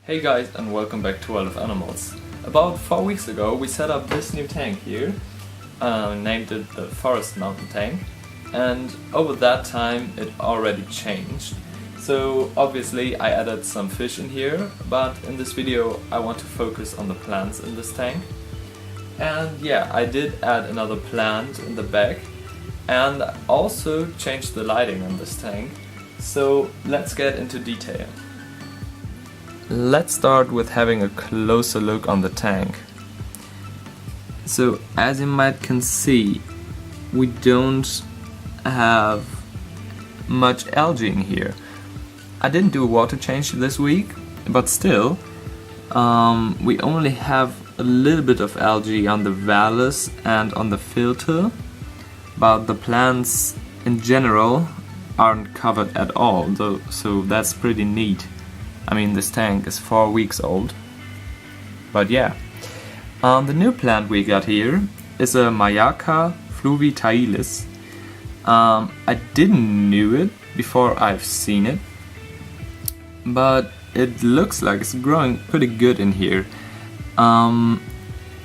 Hey guys, and welcome back to World of Animals. About 4 weeks ago we set up this new tank here, named it the Forest Mountain Tank, and over that time it already changed. So obviously I added some fish in here, but in this video I want to focus on the plants in this tank. And yeah, I did add another plant in the back, and also changed the lighting on this tank. So let's get into detail. Let's start with having a closer look on the tank. So as you might can see, we don't have much algae in here. I didn't do a water change this week, but still, we only have a little bit of algae on the valves and on the filter, but the plants in general aren't covered at all, though, so that's pretty neat. I mean, this tank is 4 weeks old. But yeah. The new plant we got here is a Mayaca fluviatilis. I didn't knew it before I've seen it, but it looks like it's growing pretty good in here.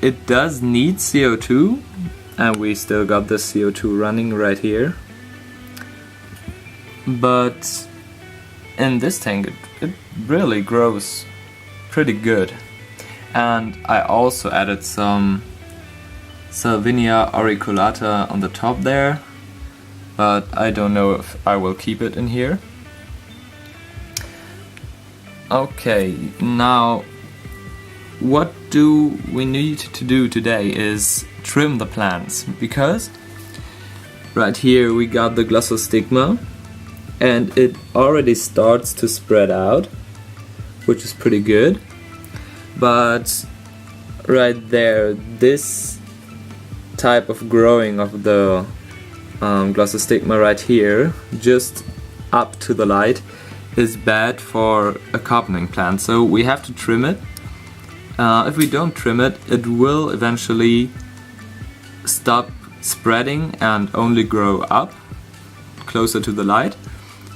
It does need CO2, and we still got the CO2 running right here. But in this tank it really grows pretty good. And I also added some Salvinia auriculata on the top there, but I don't know if I will keep it in here. Okay, now what do we need to do today is trim the plants, because right here we got the glossostigma, and it already starts to spread out, which is pretty good. But right there, this type of growing of the glossostigma right here, just up to the light, is bad for a carpeting plant, so we have to trim it. If we don't trim it, it will eventually stop spreading and only grow up closer to the light.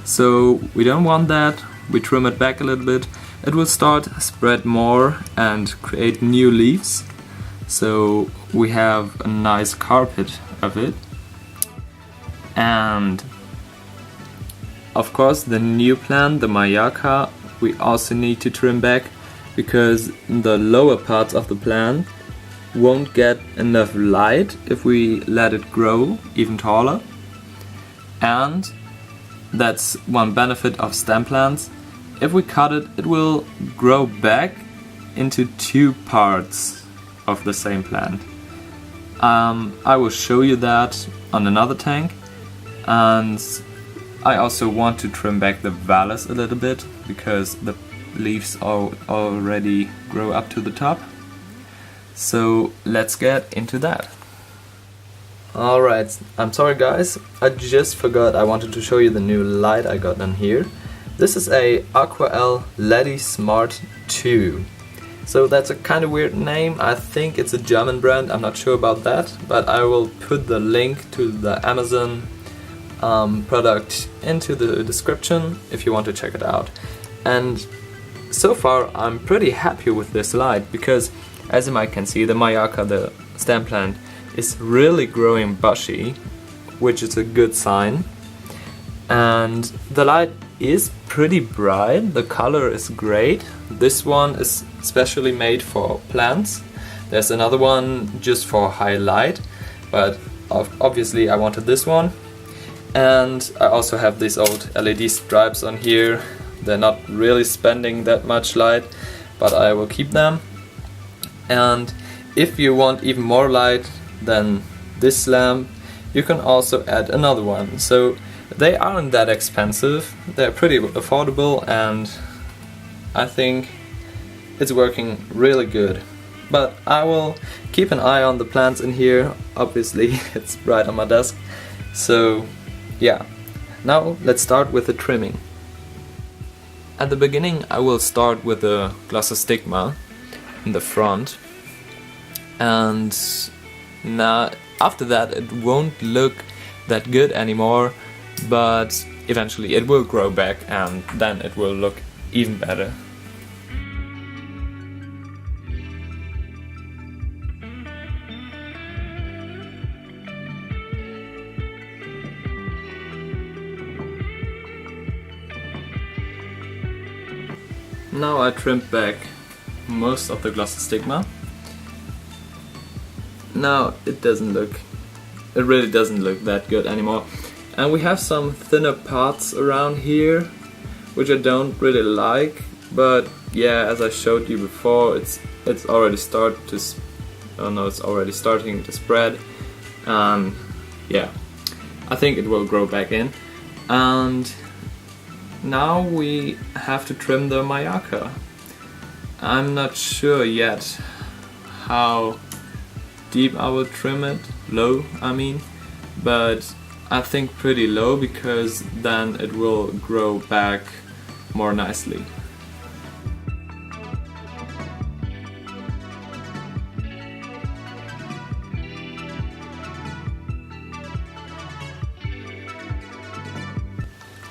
So we don't want that. We trim it back a little bit. It will start spread more and create new leaves. So we have a nice carpet of it. And of course the new plant, the Mayaca, we also need to trim back, because the lower parts of the plant won't get enough light if we let it grow even taller. And that's one benefit of stem plants. If we cut it, it will grow back into two parts of the same plant. I will show you that on another tank. And I also want to trim back the valves a little bit, because the leaves already grow up to the top. So let's get into that. Alright, I'm sorry guys, I just forgot I wanted to show you the new light I got on here. This is a Aquael LED Smart 2. So that's a kind of weird name. I think it's a German brand, I'm not sure about that, but I will put the link to the Amazon product into the description if you want to check it out. And so far I'm pretty happy with this light, because as you might can see, the Mayaca, the stem plant, is really growing bushy, which is a good sign. And the light is pretty bright, the color is great. This one is specially made for plants. There's another one just for high light, but obviously I wanted this one. And I also have these old LED stripes on here. They're not really spending that much light, but I will keep them. And if you want even more light than this lamp, you can also add another one. So they aren't that expensive, they're pretty affordable, and I think it's working really good. But I will keep an eye on the plants in here. Obviously it's right on my desk. So yeah, now let's start with the trimming. At the beginning I will start with the glossostigma in the front, and now after that it won't look that good anymore, but eventually it will grow back and then it will look even better. Now I trimmed back most of the glossostigma. Now it really doesn't look that good anymore. And we have some thinner parts around here, which I don't really like, but yeah, as I showed you before, it's already starting to spread. Yeah, I think it will grow back in. And now we have to trim the Mayaka. I'm not sure yet how deep I will trim it, low I mean, but I think pretty low, because then it will grow back more nicely.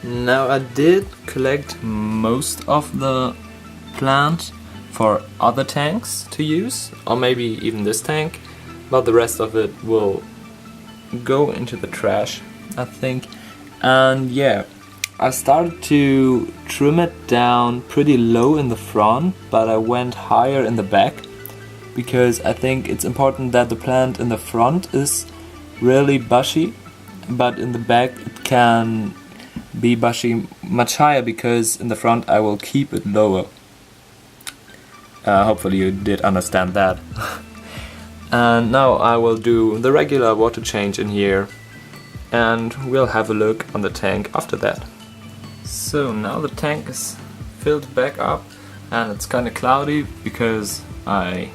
Now I did collect most of the plant for other tanks to use, or maybe even this tank, but the rest of it will go into the trash, I think. And yeah, I started to trim it down pretty low in the front, but I went higher in the back, because I think it's important that the plant in the front is really bushy, but in the back it can be bushy much higher, because in the front I will keep it lower. Hopefully you did understand that. And now I will do the regular water change in here, and we'll have a look on the tank after that. So now the tank is filled back up, and it's kinda cloudy because I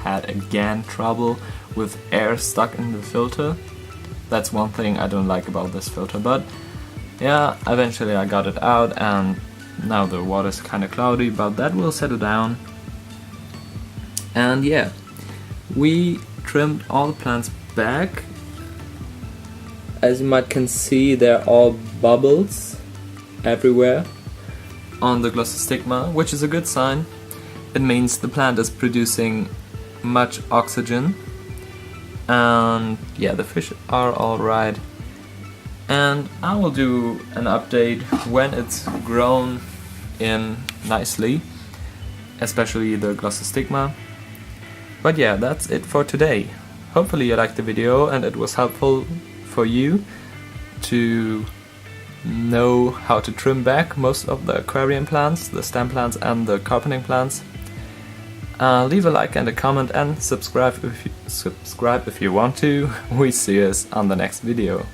had again trouble with air stuck in the filter. That's one thing I don't like about this filter, but yeah, eventually I got it out, and now the water's kinda cloudy, but that will settle down. And yeah, we trimmed all the plants back. As you might can see, there are all bubbles everywhere on the glossostigma, which is a good sign. It means the plant is producing much oxygen, and yeah, the fish are alright. And I will do an update when it's grown in nicely, especially the glossostigma. But yeah, that's it for today. Hopefully you liked the video and it was helpful for you to know how to trim back most of the aquarium plants, the stem plants and the carpeting plants. Leave a like and a comment, and subscribe if you want to. We see us on the next video.